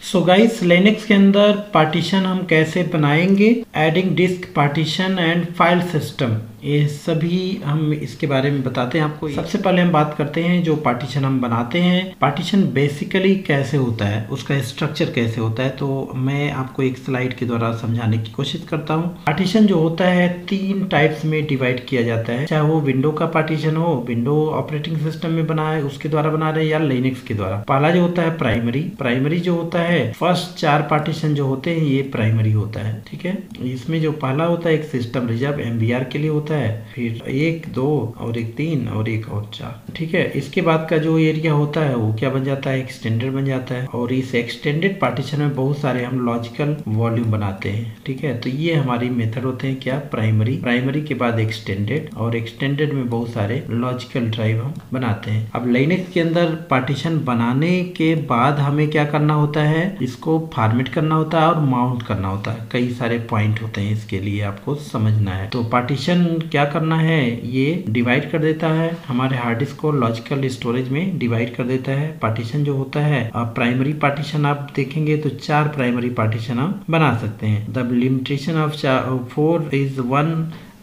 So guys, Linux के अंदर partition हम कैसे बनाएंगे, adding disk partition and file system, ये सभी हम इसके बारे में बताते हैं आपको। सबसे पहले हम बात करते हैं जो पार्टीशन हम बनाते हैं, पार्टीशन बेसिकली कैसे होता है, उसका स्ट्रक्चर कैसे होता है। तो मैं आपको एक स्लाइड के द्वारा समझाने की कोशिश करता हूँ। पार्टीशन जो होता है 3 टाइप्स में डिवाइड किया जाता है, चाहे वो विंडो का पार्टीशन हो, विंडो ऑपरेटिंग सिस्टम में बना है उसके द्वारा बना रहे या लिनक्स के द्वारा। पहला जो होता है प्राइमरी जो होता है, फर्स्ट 4 पार्टीशन जो होते हैं ये प्राइमरी होता है। ठीक है, इसमें जो पहला होता है एक सिस्टम रिजर्व MBR के लिए होता है, फिर 1, 2 और एक 3 और एक और 4। ठीक है, इसके बाद का जो एरिया होता है वो क्या बन जाता है, एक्सटेंडेड बन जाता है। और इस एक्सटेंडेड पार्टीशन में बहुत सारे हम लॉजिकल वॉल्यूम बनाते हैं। ठीक है, तो ये हमारी मेथड होते हैं क्या, प्राइमरी के बाद एक्सटेंडेड, और एक्सटेंडेड में बहुत सारे लॉजिकल ड्राइव हम बनाते हैं। अब लिनक्स के अंदर पार्टीशन बनाने के बाद हमें क्या करना होता है, इसको फॉर्मेट करना होता है और माउंट करना होता है। कई सारे पॉइंट होते हैं, इसके लिए आपको समझना है। तो पार्टीशन क्या करना है, ये डिवाइड कर देता है हमारे हार्ड डिस्क को लॉजिकल स्टोरेज में डिवाइड कर देता है। पार्टीशन जो होता है, प्राइमरी पार्टीशन आप देखेंगे तो 4 प्राइमरी पार्टीशन हम बना सकते हैं। The limitation of 4 is 1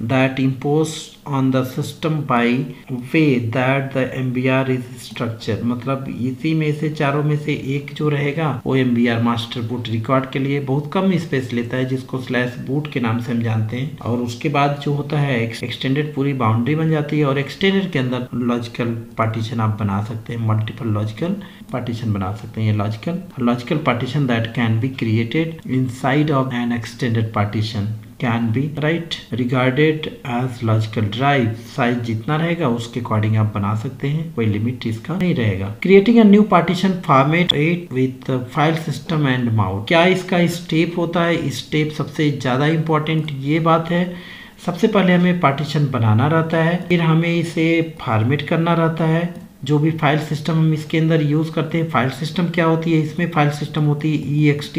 that imposed on the system by way that the MBR is structured। मतलब इसी में से चारों में से एक जो रहेगा वो MBR मास्टर बूट रिकॉर्ड के लिए बहुत कम स्पेस लेता है, जिसको /boot के नाम से हम जानते हैं। और उसके बाद जो होता है एक्सटेंडेड पूरी बाउंड्री बन जाती है, और एक्सटेंडेड के अंदर लॉजिकल पार्टीशन आप बना सकते हैं, मल्टीपल लॉजिकल पार्टीशन बना सकते हैं। ये logical partition that can be created inside of N extended partition can be regarded as logical drive। Size जितना रहेगा उसके अकॉर्डिंग आप बना सकते हैं, कोई लिमिट इसका नहीं रहेगा। Creating a new partition format with file system and mount, क्या इसका स्टेप होता है, स्टेप सबसे ज्यादा इंपॉर्टेंट ये बात है। सबसे पहले हमें पार्टीशन बनाना रहता है, फिर हमें इसे फॉर्मेट करना रहता है। जो भी फाइल सिस्टम हम इसके अंदर यूज करते हैं, फाइल सिस्टम क्या होती है, इसमें फाइल सिस्टम होती है ext।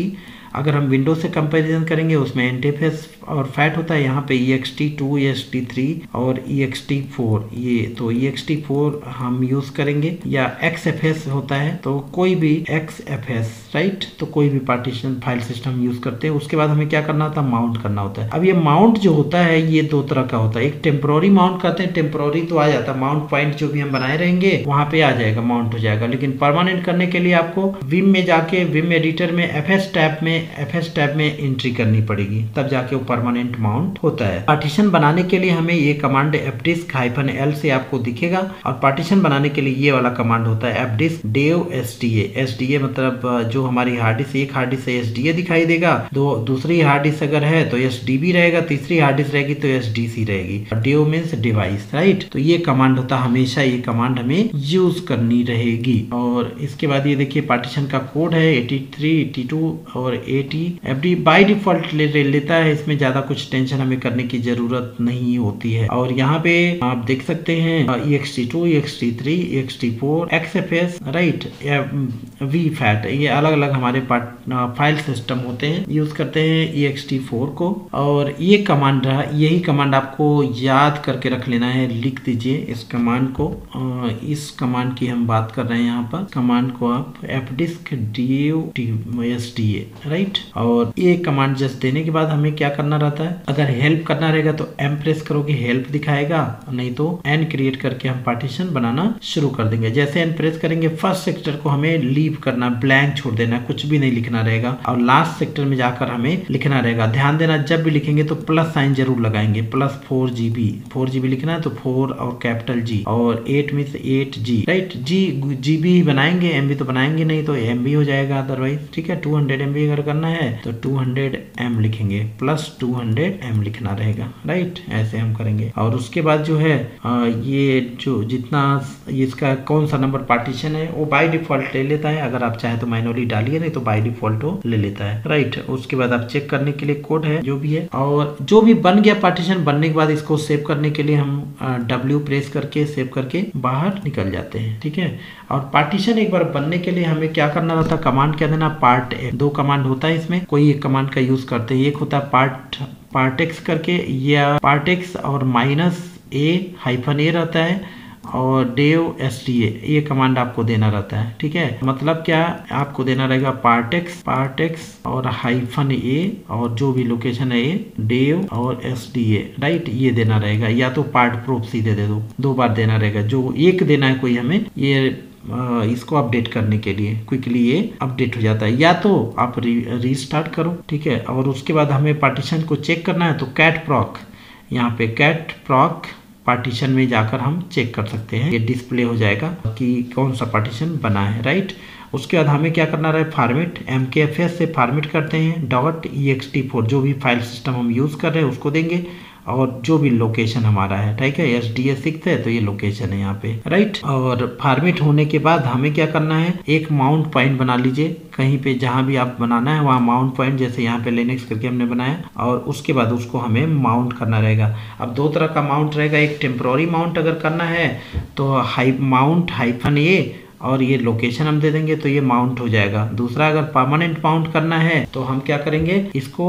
अगर हम विंडो से कंपैरिजन करेंगे उसमें NTFS और फैट होता है, यहाँ पे ext2, ext3 और ext4। ये तो ext4 हम यूज करेंगे, या XFS होता है तो कोई भी XFS, राइट। तो कोई भी पार्टीशन फाइल सिस्टम यूज करते हैं। उसके बाद हमें क्या करना होता है, माउंट करना होता है। अब ये माउंट जो होता है ये 2 तरह का होता है। एक टेम्पोररी माउंट करते हैं, टेम्पोररी तो आ जाता है, माउंट पॉइंट जो भी हम बनाए रहेंगे वहां पे आ जाएगा, माउंट हो जाएगा। लेकिन परमानेंट करने के लिए आपको विम में जाके, विम एडिटर में FS टैब में एंट्री करनी पड़ेगी, तब जाके वो परमानेंट माउंट होता है। पार्टीशन बनाने के लिए हमें ये कमांड fdisk-l से आपको दिखेगा, और पार्टीशन बनाने के लिए ये वाला कमांड होता है fdisk dev sda मतलब जो हमारी हार्ड डिस्क, एक हार्ड डिस्क SDA दिखाई देगा, दूसरी हार्ड डिस्क अगर है तो SDB रहेगा, तीसरी हार्ड डिस्क रहेगी तो SDC रहेगी। dev means device, right. तो ये कमांड होता है, हमेशा ये कमांड हमें यूज करनी रहेगी। और इसके बाद ये देखिए पार्टीशन का कोड है 83, 82 और 80। FD बाय डिफॉल्ट लेता है, इसमें ज्यादा कुछ टेंशन हमें करने की जरूरत नहीं होती है। और यहाँ पे आप देख सकते हैं ext2, ext3, ext4, XFS, right, vfat, ये अलग अलग हमारे फाइल सिस्टम होते हैं, यूज करते हैं ext4 को। और ये कमांड रहा, यही कमांड आपको याद करके रख लेना है, लिख दीजिए इस कमांड को। इस कमांड की हम बात कर रहे हैं यहाँ पर, कमांड को आप fdisk dev sda, राइट। और ये कमांड जस्ट देने के बाद हमें क्या करना रहता है, अगर हेल्प करना रहेगा तो M प्रेस करोगे हेल्प दिखाएगा, नहीं तो N क्रिएट करके हम पार्टीशन बनाना शुरू कर देंगे। जैसे N प्रेस करेंगे, फर्स्ट सेक्टर को हमें लीव करना, ब्लैंक छोड़ देना, कुछ भी नहीं लिखना रहेगा, और लास्ट सेक्टर में जाकर हमें लिखना रहेगा। ध्यान देना, जब भी लिखेंगे तो प्लस साइन जरूर लगाएंगे, +4GB लिखना है तो 4 और कैपिटल G, और 8 में से 8G, राइट। GB बनाएंगे, MB तो बनाएंगे नहीं, तो MB हो जाएगा अदरवाइज। ठीक है, 200 MB अगर करना है तो 200M लिखेंगे, +200M लिखना रहेगा, राइट। ऐसे हम करेंगे। और उसके बाद जो है ये जो जितना इसका कौन सा नंबर पार्टीशन है वो बाय डिफॉल्ट ले लेता है, अगर आप चाहे तो मैनुअली डालिए, नहीं तो बाय डिफॉल्ट वो ले लेता है, राइट। उसके बाद आप चेक करने के लिए कोड है जो भी है, और जो भी बन गया पार्टीशन, बनने के बाद इसको सेव करने के लिए हम W प्रेस करके सेव करके बाहर निकल जाते हैं। ठीक है, और पार्टीशन एक बार बनने के लिए हमें क्या करना रहता है, कमांड क्या देना, पार्ट 2 कमांड होता है इसमें, कोई एक कमांड का यूज करते हैं। एक होता है पार्टेक्स करके, या पार्टेक्स और -a -a रहता है, और dev sda ये कमांड आपको देना रहता है। ठीक है, मतलब क्या आपको देना रहेगा partex और -a और जो भी लोकेशन है ये dev और sda, राइट, ये देना रहेगा। या तो पार्ट प्रोब सीधे दे दो बार देना रहेगा, जो एक देना है कोई हमें ये इसको अपडेट करने के लिए क्विकली ये अपडेट हो जाता है। या तो आप रीस्टार्ट करो, ठीक है, और उसके बाद हमें पार्टीशन को चेक करना है तो कैट प्रॉक, यहाँ पे कैट प्रॉक पार्टीशन में जाकर हम चेक कर सकते हैं, ये डिस्प्ले हो जाएगा कि कौन सा पार्टीशन बना है, राइट। उसके बाद हमें क्या करना है, फॉर्मेट MKFS से फॉर्मेट करते हैं .ext4 जो भी फाइल सिस्टम हम यूज़ कर रहे हैं उसको देंगे, और जो भी लोकेशन हमारा है, ठीक है, SDA6 है तो ये लोकेशन है यहाँ पे, राइट। और फॉर्मेट होने के बाद हमें क्या करना है, एक माउंट पॉइंट बना लीजिए कहीं पे, जहाँ भी आप बनाना है वहाँ माउंट पॉइंट, जैसे यहाँ पे लिनक्स करके हमने बनाया, और उसके बाद उसको हमें माउंट करना रहेगा। अब दो तरह का माउंट रहेगा, एक टेम्प्रोरी माउंट अगर करना है तो माउंट -a और ये लोकेशन हम दे देंगे तो ये माउंट हो जाएगा। दूसरा अगर परमानेंट माउंट करना है तो हम क्या करेंगे, इसको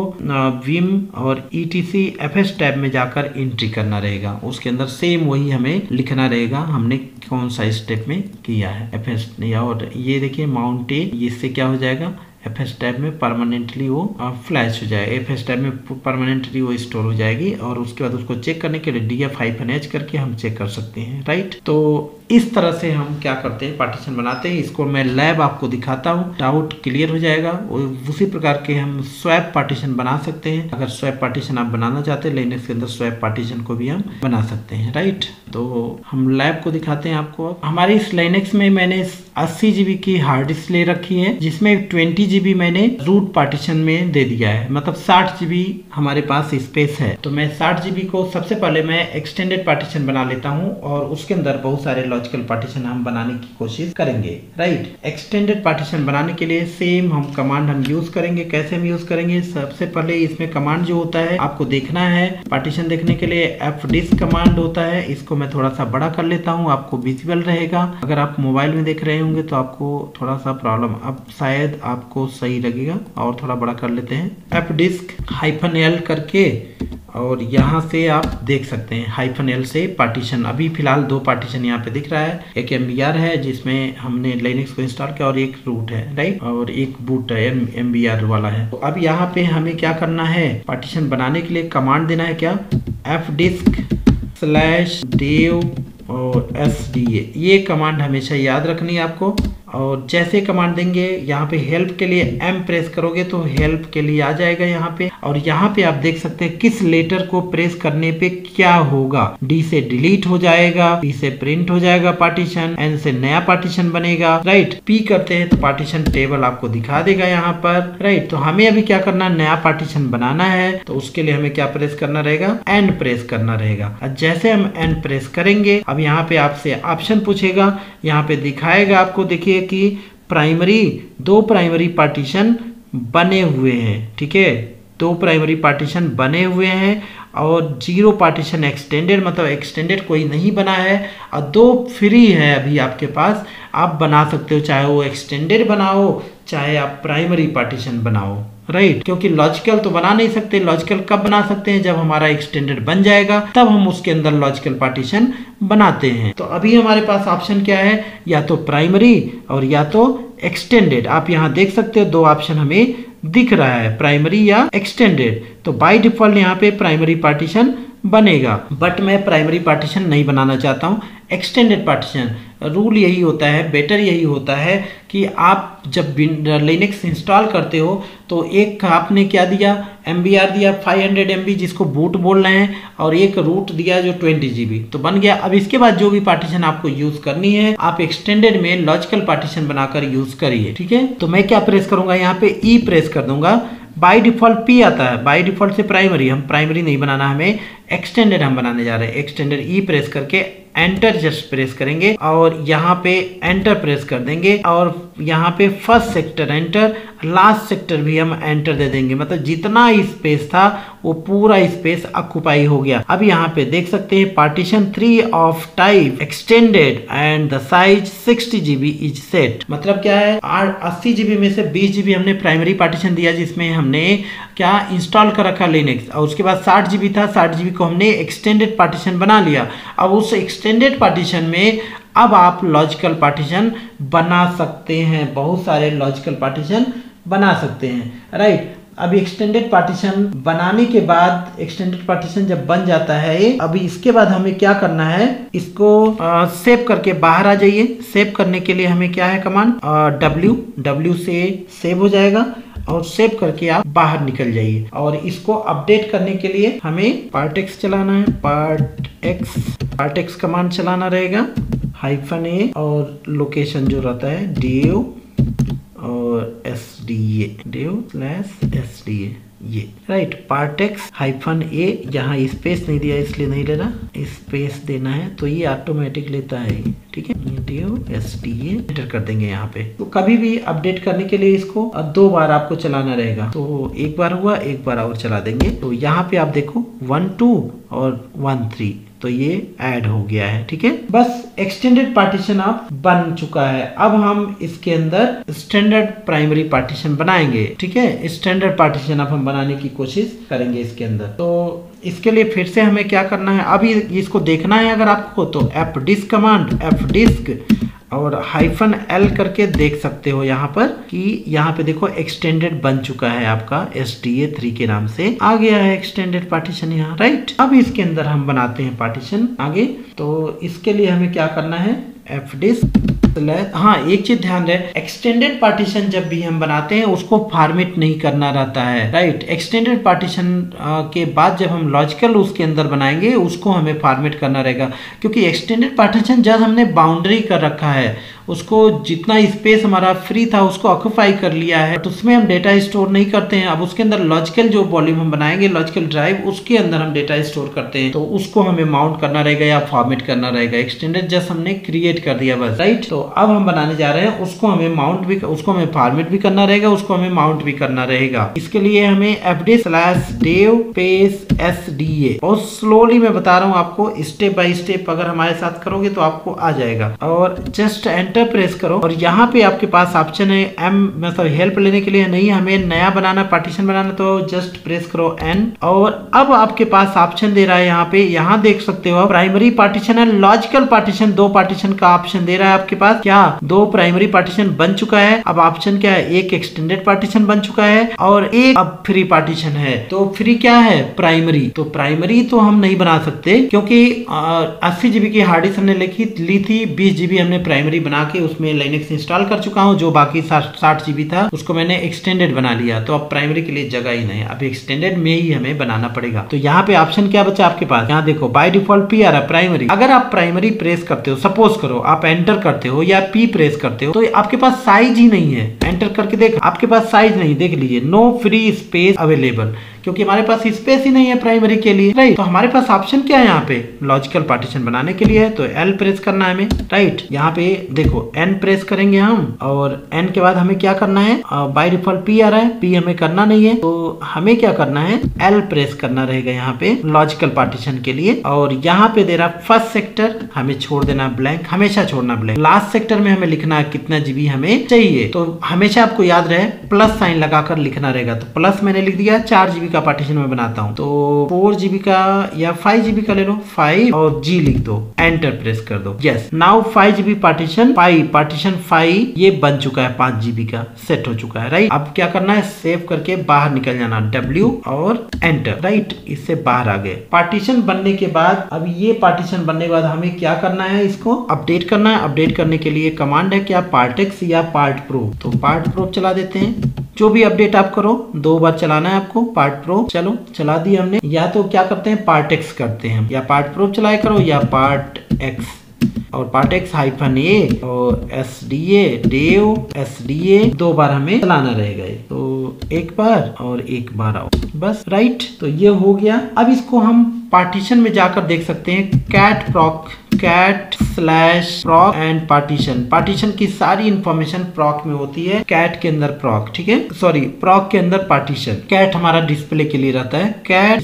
विम और ETC-FS टैब में जाकर एंट्री करना रहेगा, उसके अंदर सेम वही हमें लिखना रहेगा हमने कौन सा स्टेप में किया है FS। और ये देखिए माउंट A, इससे क्या हो जाएगा, FS टैब में परमानेंटली वो फ्लैश हो जाएगा, FS टैब में परमानेंटली वो स्टोर हो जाएगी। और उसके बाद उसको चेक करने के लिए DF-H करके हम चेक कर सकते हैं, राइट। तो इस तरह से हम क्या करते हैं, पार्टीशन बनाते हैं। इसको मैं लैब आपको दिखाता हूँ, डाउट क्लियर हो जाएगा। उसी प्रकार के हम स्वैप पार्टीशन बना सकते हैं। अगर स्वैप पार्टीशन आप बनाना चाहते हैं लिनक्स के अंदर, स्वैप पार्टीशन को भी हम बना सकते हैं, राइट। तो हम लैब को दिखाते हैं आपको। हमारे इस लिनक्स में मैंने 80 GB की हार्ड डिस्क ले रखी है, जिसमें 20 GB मैंने रूट पार्टीशन में दे दिया है, मतलब 60 GB हमारे पास स्पेस है। तो मैं 60 GB को सबसे पहले मैं एक्सटेंडेड पार्टीशन बना लेता हूँ, और उसके अंदर बहुत सारे लॉजिकल पार्टीशन हम बनाने की कोशिश करेंगे, राइट। एक्सटेंडेड पार्टीशन बनाने के लिए सेम हम कमांड हम यूज करेंगे। कैसे हम यूज करेंगे, सबसे पहले इसमें कमांड जो होता है आपको देखना है, पार्टीशन देखने के लिए fdisk कमांड होता है। इसको मैं थोड़ा सा बड़ा कर लेता हूँ, आपको विजिबल रहेगा। अगर आप मोबाइल में देख रहे होंगे तो आपको थोड़ा सा प्रॉब्लम, अब शायद आपको सही लगेगा, और थोड़ा बड़ा कर लेते हैं fdisk -l करके, और यहाँ से आप देख सकते हैं -l से पार्टीशन। अभी फिलहाल 2 पार्टीशन यहाँ पे दिख रहा है, एक MBR है जिसमें हमने लिनक्स को इंस्टॉल किया, और एक रूट है, राइट, और एक बूट है MBR वाला है। तो अब यहाँ पे हमें क्या करना है, पार्टीशन बनाने के लिए कमांड देना है क्या, fdisk/dev और SDA, ये कमांड हमेशा याद रखनी है आपको। और जैसे कमांड देंगे यहाँ पे हेल्प के लिए M प्रेस करोगे तो हेल्प के लिए आ जाएगा यहाँ पे, और यहाँ पे आप देख सकते हैं किस लेटर को प्रेस करने पे क्या होगा। D से डिलीट हो जाएगा, P से प्रिंट हो जाएगा पार्टीशन, N से नया पार्टीशन बनेगा, राइट। P करते हैं तो पार्टीशन टेबल आपको दिखा देगा यहाँ पर, राइट। तो हमें अभी क्या करना, नया पार्टीशन बनाना है, तो उसके लिए हमें क्या प्रेस करना रहेगा, N प्रेस करना रहेगा। जैसे हम N प्रेस करेंगे, अब यहाँ पे आपसे ऑप्शन पूछेगा, यहाँ पे दिखाएगा आपको, देखिए कि प्राइमरी 2 प्राइमरी पार्टीशन बने हुए हैं, ठीक है, 2 प्राइमरी पार्टीशन बने हुए हैं, और 0 पार्टीशन एक्सटेंडेड, मतलब एक्सटेंडेड कोई नहीं बना है, और 2 फ्री है अभी आपके पास, आप बना सकते हो, चाहे वो एक्सटेंडेड बनाओ चाहे आप प्राइमरी पार्टीशन बनाओ, राइट। क्योंकि लॉजिकल तो बना नहीं सकते, लॉजिकल कब बना सकते हैं, जब हमारा एक्सटेंडेड बन जाएगा तब हम उसके अंदर लॉजिकल पार्टीशन बनाते हैं। तो अभी हमारे पास ऑप्शन क्या है, या तो प्राइमरी और या तो एक्सटेंडेड। आप यहाँ देख सकते हो 2 ऑप्शन हमें दिख रहा है, प्राइमरी या एक्सटेंडेड। तो बाय डिफॉल्ट यहाँ पे प्राइमरी पार्टीशन बनेगा, बट मैं प्राइमरी पार्टीशन नहीं बनाना चाहता हूँ, एक्सटेंडेड पार्टीशन। रूल यही होता है, बेटर यही होता है कि आप जब लिनक्स इंस्टॉल करते हो तो एक आपने क्या दिया, MBR दिया 500 MB जिसको बूट बोल रहे हैं, और एक रूट दिया जो 20 GB, तो बन गया। अब इसके बाद जो भी पार्टीशन आपको यूज करनी है आप एक्सटेंडेड में लॉजिकल पार्टीशन बनाकर यूज करिए, ठीक है। तो मैं क्या प्रेस करूंगा, यहाँ पे E प्रेस कर दूंगा। बाय डिफॉल्ट P आता है, बाय डिफॉल्ट से प्राइमरी, हम प्राइमरी नहीं बनाना, हमें एक्सटेंडेड हम बनाने जा रहे हैं। एक्सटेंडेड E प्रेस करके एंटर जस्ट प्रेस करेंगे, और यहाँ पे एंटर प्रेस कर देंगे, और यहाँ पे first sector enter, last sector भी हम एंटर दे देंगे, मतलब जितना स्पेस था वो पूरा स्पेस ऑक्युपाई हो गया। अब यहाँ पे देख सकते हैं partition 3 of type extended and the size 60 GB is set. मतलब क्या है, 80 GB में से 20 GB हमने प्राइमरी पार्टीशन दिया जिसमें हमने क्या इंस्टॉल कर रखा लिनक्स, और उसके बाद 60 GB था, 60 GB को हमने एक्सटेंडेड पार्टीशन बना लिया। अब उस एक्सटेंडेड पार्टीशन में अब आप लॉजिकल पार्टीशन बना सकते हैं, बहुत सारे लॉजिकल पार्टीशन बना सकते हैं, राइट। अब एक्सटेंडेड पार्टीशन बनाने के बाद, एक्सटेंडेड पार्टीशन जब बन जाता है, अभी इसके बाद हमें क्या करना है, इसको सेव करके बाहर आ जाइए। सेव करने के लिए हमें क्या है कमांड, W से सेव हो जाएगा और सेव करके आप बाहर निकल जाइए। और इसको अपडेट करने के लिए हमें पार्टेक्स चलाना है, पार्टेक्स कमांड चलाना रहेगा, -a और लोकेशन जो रहता है dev और SDA, dev/SDA, ये राइट। पार्टेक्स -a, यहाँ स्पेस नहीं दिया इसलिए नहीं ले रहा, स्पेस देना है तो ये ऑटोमेटिक लेता है, ठीक है। dev SDA एंटर कर देंगे यहाँ पे। तो कभी भी अपडेट करने के लिए इसको 2 बार आपको चलाना रहेगा, तो एक बार हुआ, एक बार और चला देंगे। तो यहाँ पे आप देखो 1 2 और 1 3, तो ये ऐड हो गया है, ठीक है। बस एक्सटेंडेड पार्टीशन आप बन चुका है। अब हम इसके अंदर स्टैंडर्ड प्राइमरी पार्टीशन बनाएंगे, ठीक है। स्टैंडर्ड पार्टीशन अब हम बनाने की कोशिश करेंगे इसके अंदर। तो इसके लिए फिर से हमें क्या करना है, अभी इसको देखना है अगर आपको तो fdisk कमांड, fdisk और -l करके देख सकते हो यहाँ पर कि यहाँ पे देखो एक्सटेंडेड बन चुका है आपका SDA 3 के नाम से आ गया है एक्सटेंडेड पार्टीशन यहाँ, राइट। अब इसके अंदर हम बनाते हैं पार्टीशन आगे। तो इसके लिए हमें क्या करना है, fdisk। हाँ, एक चीज ध्यान रहे, एक्सटेंडेड पार्टीशन जब भी हम बनाते हैं उसको फॉर्मेट नहीं करना रहता है, राइट। एक्सटेंडेड पार्टीशन के बाद जब हम लॉजिकल उसके अंदर बनाएंगे उसको हमें फॉर्मेट करना रहेगा, क्योंकि एक्सटेंडेड पार्टीशन जब हमने बाउंड्री कर रखा है, उसको जितना स्पेस हमारा फ्री था उसको ऑक्यूपाई कर लिया है, तो उसमें हम डेटा स्टोर नहीं करते हैं। अब उसके अंदर लॉजिकल जो वॉल्यूम हम बनाएंगे, लॉजिकल ड्राइव, उसके अंदर हम डेटा स्टोर करते हैं, तो उसको हमें माउंट करना रहेगा या फॉर्मेट करना रहेगा। एक्सटेंडेड जस्ट हमने क्रिएट कर दिया बस, राइट। तो अब हम बनाने जा रहे हैं उसको हमें माउंट भी, उसको हमें फॉर्मेट भी करना रहेगा, उसको हमें माउंट भी करना रहेगा। इसके लिए हमें fd/dev SDA, बहुत स्लोली मैं बता रहा हूँ आपको, स्टेप बाय स्टेप अगर हमारे साथ करोगे तो आपको आ जाएगा। और जस्ट एंटर प्रेस करो और यहाँ पे आपके पास ऑप्शन है मतलब हेल्प लेने के लिए, नहीं हमें नया बनाना, पार्टीशन बनाना, तो जस्ट प्रेस करो N। और अब आपके पास ऑप्शन दे रहा है यहाँ पे, यहाँ देख सकते हो प्राइमरी पार्टीशन है, लॉजिकल पार्टीशन, 2 पार्टीशन का ऑप्शन दे रहा है आपके पास। क्या 2 प्राइमरी पार्टीशन बन चुका है। अब ऑप्शन क्या है, एक एक्सटेंडेड पार्टीशन बन चुका है और एक अब फ्री पार्टीशन है। तो फ्री क्या है, प्राइमरी। तो प्राइमरी तो हम नहीं बना सकते क्योंकि 80 GB की हार्ड डिस्क हमने ली थी, 20 GB हमने प्राइमरी बना के उसमें लिनक्स इंस्टॉल कर चुका हूं, जो बाकी 60 GB था उसको मैंने एक्सटेंडेड बना लिया। तो अब प्राइमरी के लिए जगह ही नहीं, अब एक्सटेंडेड में ही हमें बनाना पड़ेगा। तो यहाँ पे ऑप्शन क्या बचा आपके पास, यहाँ देखो बाय डिफॉल्ट P आ रहा है प्राइमरी। अगर आप प्राइमरी प्रेस करते हो, सपोज करो आप एंटर करते हो या P प्रेस करते हो, तो आपके पास साइज ही नहीं है। एंटर करके देख, आपके पास साइज नहीं, देख लीजिए, नो फ्री स्पेस अवेलेबल, क्योंकि हमारे पास स्पेस ही नहीं है प्राइमरी के लिए, राइट। तो हमारे पास ऑप्शन क्या है यहाँ पे, लॉजिकल पार्टीशन बनाने के लिए है, तो L प्रेस करना है हमें, राइट। यहाँ पे देखो N प्रेस करेंगे हम, और N के बाद हमें क्या करना है, बाय डिफॉल्ट P आ रहा है, P हमें करना नहीं है, तो हमें क्या करना है, L प्रेस करना रहेगा यहाँ पे लॉजिकल पार्टीशन के लिए। और यहाँ पे दे रहा फर्स्ट सेक्टर हमें छोड़ देना ब्लैंक, हमेशा छोड़ना ब्लैंक। लास्ट सेक्टर में हमें लिखना है कितना GB हमें चाहिए, तो हमेशा आपको याद रहे प्लस साइन लगाकर लिखना रहेगा। तो प्लस मैंने लिख दिया, 4 GB का पार्टीशन में बनाता हूं, तो 4 GB का या 5 GB का ले लो, 5 और G लिख दो, एंटर प्रेस कर दो। यस, नाउ 5 GB पार्टीशन 5 ये बन चुका है, 5 GB का सेट हो चुका है, राइट। अब क्या करना है, सेव करके बाहर निकल जाना, W और एंटर, राइट। इससे बाहर आ गए। पार्टीशन बनने के बाद, अब ये पार्टीशन बनने के बाद हमें क्या करना है, इसको अपडेट करना है। अपडेट करने के लिए कमांड है क्या, पार्टेक्स या पार्ट प्रो। तो पार्ट प्रो चला देते हैं। जो भी अपडेट आप करो 2 बार चलाना है आपको, पार्ट प्रो। चलो चला दिया हमने, या तो क्या करते हैं, पार्टेक्स करते हैं, या पार्ट प्रो चलाए करो या पार्ट एक्स, और पार्टेक्स -a और SDA dev SDA 2 बार हमें चलाना रहेगा। तो एक बार और एक बार आओ, बस, राइट। तो ये हो गया। अब इसको हम पार्टीशन में जाकर देख सकते हैं cat/proc एंड पार्टीशन की सारी इंफॉर्मेशन proc में होती है, cat के अंदर proc, ठीक है, सॉरी proc के अंदर पार्टीशन। cat हमारा डिस्प्ले के लिए रहता है, cat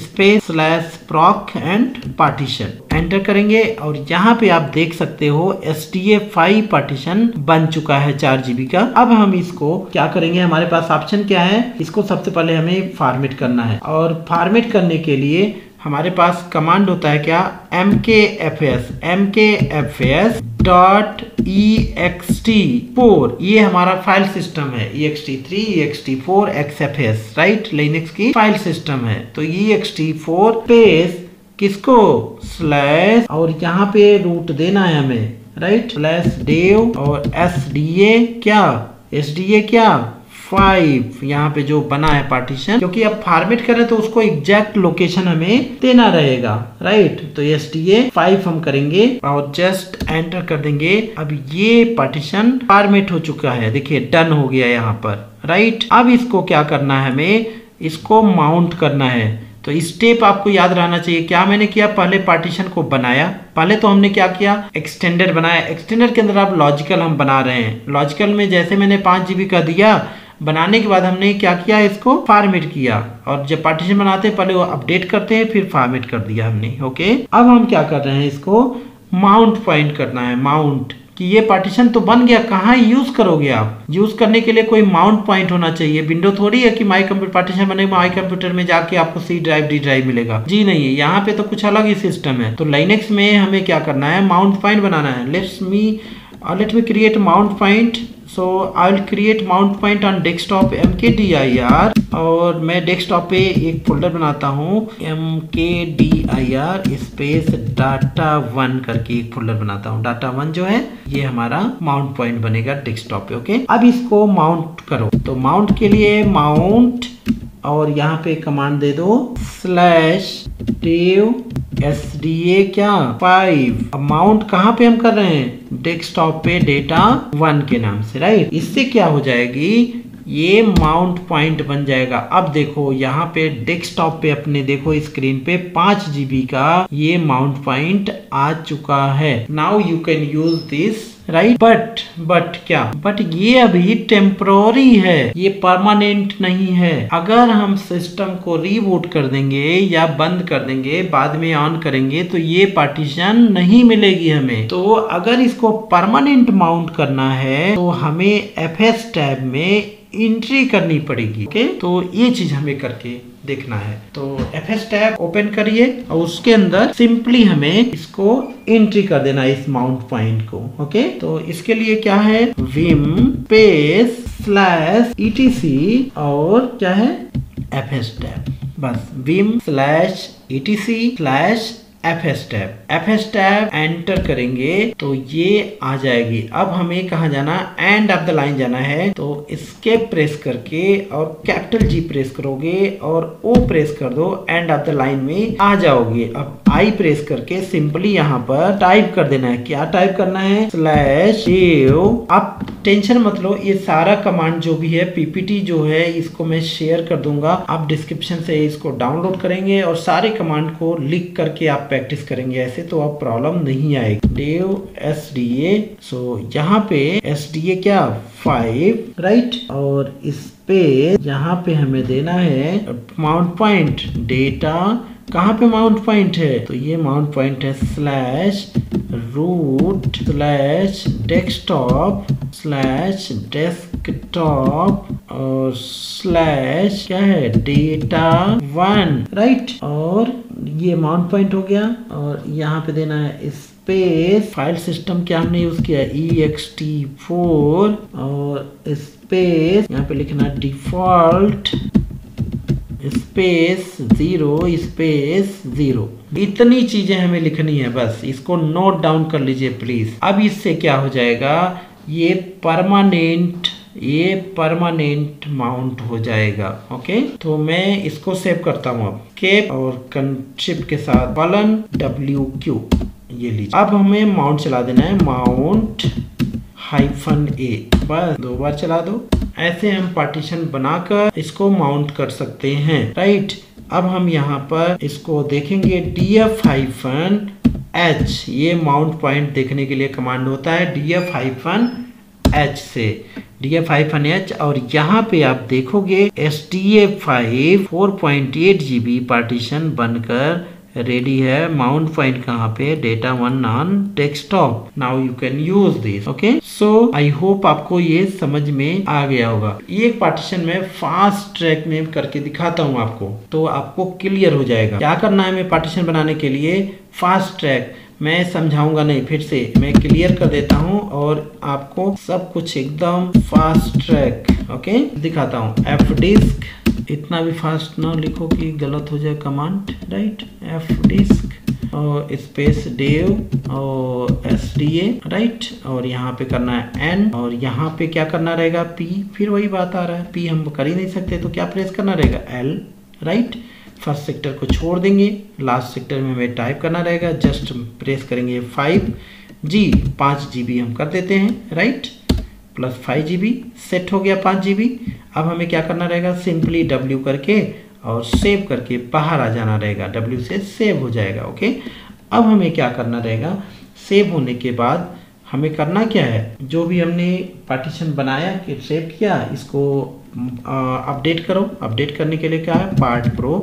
/proc and partition enter करेंगे और यहाँ पे आप देख सकते हो SDA5 पार्टीशन बन चुका है 4 GB का। अब हम इसको क्या करेंगे, हमारे पास ऑप्शन क्या है, इसको सबसे पहले हमें फॉर्मेट करना है और फॉर्मेट करने के लिए हमारे पास कमांड होता है क्या, mkfs .ext4, ये हमारा फाइल सिस्टम है, ext3 ext4 xfs, right, Linux की फाइल सिस्टम है। तो ext4 स्पेस किसको स्लैश और यहाँ पे रूट देना है हमें, राइट, /dev और SDA क्या 5 यहाँ पे जो बना है पार्टीशन, क्योंकि अब फॉर्मेट करें तो उसको एग्जैक्ट लोकेशन हमें देना रहेगा, राइट। तो SDA5 हम करेंगे और जस्ट एंटर कर देंगे। अब ये पार्टीशन फॉर्मेट हो चुका है, देखिए डन हो गया यहाँ पर, राइट। अब इसको क्या करना है, हमें इसको माउंट करना है। तो स्टेप आपको याद रहना चाहिए, क्या मैंने किया, पहले पार्टीशन को बनाया, पहले तो हमने क्या किया, एक्सटेंडर बनाया। एक्सटेंडर के अंदर आप लॉजिकल हम बना रहे हैं, लॉजिकल में जैसे मैंने 5 GB का दिया, बनाने के बाद हमने क्या किया, इसको फॉर्मेट किया और जब पार्टीशन बनाते हैं पहले वो अपडेट करते हैं फिर फॉर्मेट कर दिया हमने, ओके। अब हम क्या कर रहे हैं, इसको माउंट पॉइंट करना है, माउंट कि ये पार्टीशन तो बन गया, कहाँ यूज करोगे आप, यूज करने के लिए कोई माउंट पॉइंट होना चाहिए। विंडो थोड़ी है कि माई कंप्यूटर पार्टीशन बने, माई कंप्यूटर में जाके आपको C ड्राइव D ड्राइव मिलेगा, जी नहीं है, यहाँ पे तो कुछ अलग ही सिस्टम है। तो लिनक्स में हमें क्या करना है, माउंट पॉइंट बनाना है। Let me create mount point. So I will create mount point on desktop mkdir और मैं डेस्कटॉप पे एक फोल्डर बनाता हूँ mkdir स्पेस data1 करके एक फोल्डर बनाता हूँ। data1 जो है ये हमारा माउंट पॉइंट बनेगा डेस्कटॉप पे, ओके। अब इसको माउंट करो, तो माउंट के लिए माउंट और यहाँ पे कमांड दे दो /dev SDA क्या 5। अब माउंट कहाँ पे हम कर रहे हैं, डेस्कटॉप पे data1 के नाम से, राइट। इससे क्या हो जाएगी, ये माउंट पॉइंट बन जाएगा। अब देखो यहाँ पे डेस्कटॉप पे अपने देखो स्क्रीन पे 5 GB का ये माउंट पॉइंट आ चुका है। Now you can use this, right. But क्या, बट ये अभी टेम्पररी है, ये परमानेंट नहीं है। अगर हम सिस्टम को रीबूट कर देंगे या बंद कर देंगे, बाद में ऑन करेंगे तो ये पार्टीशन नहीं मिलेगी हमें। तो अगर इसको परमानेंट माउंट करना है तो हमें FS टैब में एंट्री करनी पड़ेगी, ओके। तो ये चीज हमें करके देखना है। तो FS टैब ओपन करिए और उसके अंदर सिंपली हमें इसको एंट्री कर देना है, इस माउंट पॉइंट को, ओके। तो इसके लिए क्या है, vim स्पेस /etc और क्या है FS टैब, बस vim /etc FS tab enter करेंगे तो ये आ जाएगी। अब हमें कहाँ जाना, एंड ऑफ द लाइन जाना है। तो एस्केप प्रेस करके और कैपिटल G प्रेस करोगे और O प्रेस कर दो, एंड ऑफ द लाइन में आ जाओगे। अब I प्रेस करके सिंपली यहाँ पर टाइप कर देना है, क्या टाइप करना है, /dev। आप टेंशन मत लो, ये सारा कमांड जो भी है PPT जो है इसको मैं शेयर कर दूंगा, आप डिस्क्रिप्शन से इसको डाउनलोड करेंगे और सारे कमांड को लिख करके आप प्रैक्टिस करेंगे, ऐसे तो आप प्रॉब्लम नहीं आएगी। dev SDA, सो यहाँ पे SDA क्या 5, राइट। और इस पे यहाँ पे हमें देना है माउंट पॉइंट, डेटा कहाँ पे माउंट पॉइंट है, तो ये माउंट पॉइंट है /root /desktop और / क्या है data1, राइट। और ये माउंट पॉइंट हो गया और यहाँ पे देना है स्पेस, फाइल सिस्टम क्या हमने यूज किया ext4 और स्पेस यहाँ पे लिखना डिफॉल्ट स्पेस 0 स्पेस 0। इतनी चीजें हमें लिखनी है, बस इसको नोट डाउन कर लीजिए प्लीज। अब इससे क्या हो जाएगा, ये परमानेंट माउंट हो जाएगा, ओके। तो मैं इसको सेव करता हूँ अब, केप और कंट्रिप के साथ WQ, ये लीजिए। अब हमें माउंट चला देना है, माउंट -A, बस 2 बार चला दो। ऐसे हम पार्टीशन बनाकर इसको माउंट कर सकते हैं, राइट। अब हम यहाँ पर इसको देखेंगे df-h, ये माउंट पॉइंट देखने के लिए कमांड होता है df-h से df-h। और यहाँ पे आप देखोगे SDA5 4.8 GB पार्टीशन बनकर रेडी है। माउंट पॉइंट कहाँ पे, data 1 on desktop. Now you can use this. Okay, so I hope आपको ये समझ में आ गया होगा। ये पार्टीशन में फास्ट ट्रैक में करके दिखाता हूँ आपको, तो आपको क्लियर हो जाएगा क्या करना है। मैं पार्टीशन बनाने के लिए फास्ट ट्रैक मैं समझाऊंगा नहीं, फिर से मैं क्लियर कर देता हूँ और आपको सब कुछ एकदम फास्ट ट्रैक ओके दिखाता हूँ। fdisk, इतना भी फास्ट ना लिखो कि गलत हो जाए कमांड, राइट। fdisk और स्पेस dev और SDA, राइट। और यहाँ पे करना है n और यहाँ पे क्या करना रहेगा p, फिर वही बात आ रहा है, p हम कर ही नहीं सकते तो क्या प्रेस करना रहेगा l, राइट। फर्स्ट सेक्टर को छोड़ देंगे, लास्ट सेक्टर में हमें टाइप करना रहेगा, जस्ट प्रेस करेंगे 5G 5 GB हम कर देते हैं, राइट, प्लस 5 GB सेट हो गया 5 GB। अब हमें क्या करना रहेगा, सिंपली W करके और सेव करके बाहर आ जाना रहेगा, W से सेव हो जाएगा। ओके, अब हमें क्या करना रहेगा, सेव होने के बाद हमें करना क्या है, जो भी हमने पार्टीशन बनाया कि सेव किया, इसको अपडेट करो। अपडेट करने के लिए क्या है, पार्ट प्रो,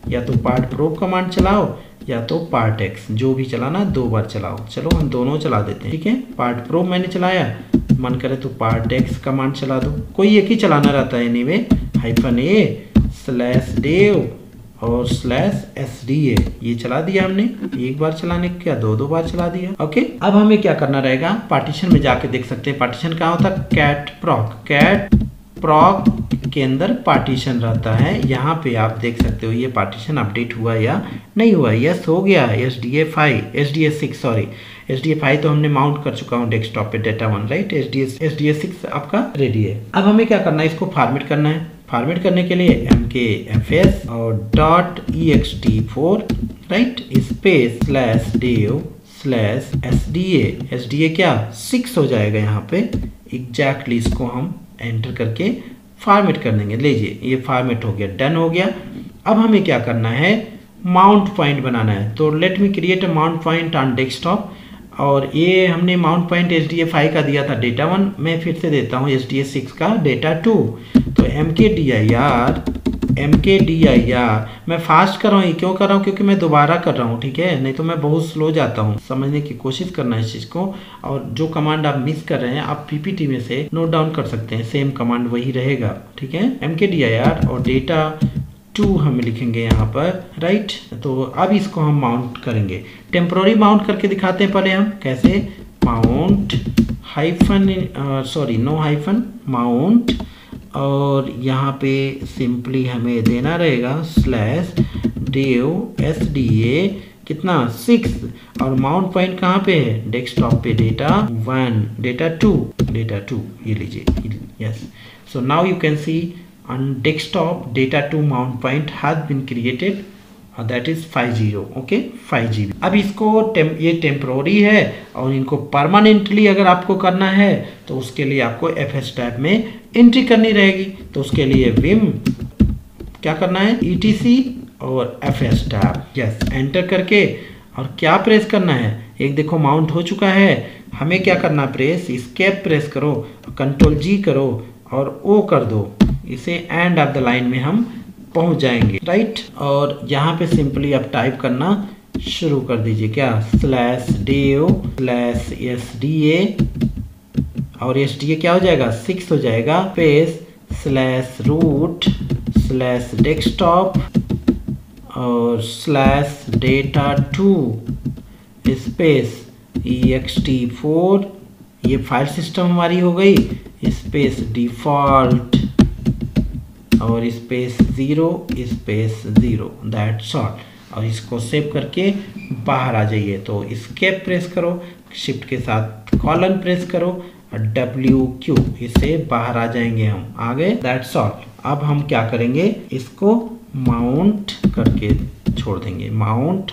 या तो पार्ट प्रो कमांड चलाओ या तो पार्ट एक्स, जो भी चलाना 2 बार चलाओ। चलो हम दोनों चला देते हैं, ठीक है। पार्ट प्रो मैंने चलाया, मन करे तो पार्ट एक्स कमांड चला दो, कोई एक ही चलाना रहता है। एनीवे -a/dev और /SDA ये चला दिया हमने, एक बार चलाने का क्या 2 बार चला दिया। ओके, अब हमें क्या करना रहेगा, पार्टीशन में जाके देख सकते हैं पार्टीशन कहाँ होता है, cat proc के अंदर पार्टीशन रहता है। यहाँ पे आप देख सकते हो ये पार्टीशन अपडेट हुआ या नहीं हुआ। यस हो गया, SDA5 तो हमने माउंट कर चुका हूँ डेस्कटॉप पे, डेटा 1, राइट। SDA6 आपका रेडी है। अब हमें क्या करना है, इसको फॉर्मेट करना है। फॉर्मेट करने के लिए mkfs और .ext4, राइट, स्पेस /dev/SDA क्या 6 हो जाएगा यहाँ पे एग्जैक्टली। इसको हम एंटर करके फॉर्मेट कर देंगे। लीजिए ये फॉर्मेट हो गया, डन हो गया। अब हमें क्या करना है, माउंट पॉइंट बनाना है। तो let me create a mount point on desktop. और ये हमने माउंट पॉइंट SDA5 का दिया था डेटा 1, मैं फिर से देता हूँ SDA6 का डेटा 2। तो mkdir मैं फास्ट कर रहा हूँ, ये क्यों कर रहा हूँ, क्योंकि मैं दोबारा कर रहा हूँ, ठीक है, नहीं तो मैं बहुत स्लो जाता हूँ। समझने की कोशिश करना है इस चीज़ को। और जो कमांड आप मिस कर रहे हैं आप PPT में से नोट डाउन कर सकते हैं, सेम कमांड वही रहेगा, ठीक है। mkdir और डेटा 2 हम लिखेंगे यहाँ पर, राइट। तो अब इसको हम माउंट करेंगे, टेम्पोररी माउंट करके दिखाते हैं पहले हम कैसे। माउंट नो हाइफन माउंट, और यहाँ पे सिंपली हमें देना रहेगा /dev SDA कितना 6, और माउंट पॉइंट कहाँ पे है, डेस्कटॉप पे, डेटा 1 डेटा 2 ये लीजिए, yes. So now you can see on desktop data 2 mount point has been created, that is 50, okay 5 GB। अब इसको ये टेम्पोररी है और इनको परमानेंटली अगर आपको करना है तो उसके लिए आपको FS टैब में एंट्री करनी रहेगी। तो उसके लिए vim क्या करना है, ETC और FS टैब, यस, एंटर करके और क्या प्रेस करना है, एक देखो माउंट हो चुका है। हमें क्या करना, प्रेस एस्केप प्रेस करो, Ctrl G करो और O कर दो, इसे एंड ऑफ द लाइन में हम पहुंच जाएंगे, राइट। और यहाँ पे सिंपली आप टाइप करना शुरू कर दीजिए, क्या /dev/SDA और SDA क्या हो जाएगा 6 हो जाएगा, स्पेस /root/desktop और /data2 स्पेस ext4, ये फाइल सिस्टम हमारी हो गई, स्पेस डिफॉल्ट और स्पेस 0 दैट्स ऑल। और इसको सेव करके बाहर आ जाइए। तो एस्केप प्रेस करो, शिफ्ट के साथ कॉलन प्रेस करो और WQ, इससे बाहर आ जाएंगे हम, आ गए, दैट्स ऑल। अब हम क्या करेंगे, इसको माउंट करके छोड़ देंगे, माउंट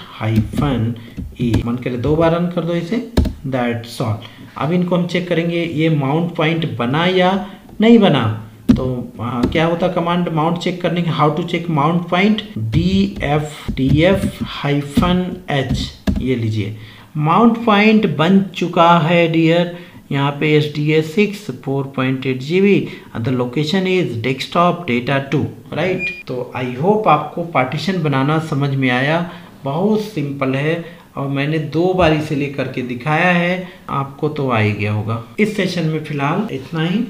-e, मन करे 2 बार रन कर दो इसे, दैट्स ऑल। अब इनको हम चेक करेंगे ये माउंट पॉइंट बना या नहीं बना। तो क्या होता है कमांड माउंट चेक करने के, how to check mount point, DFDF-H, ये लीजिए माउंट पॉइंट बन चुका है डियर। यहाँ पे SDA6 4.8 GB, the location is desktop data 2, right. तो आई होप आपको पार्टीशन बनाना समझ में आया, बहुत सिंपल है और मैंने 2 बार इसे लेकर के दिखाया है, आपको तो आ ही गया होगा। इस सेशन में फिलहाल इतना ही।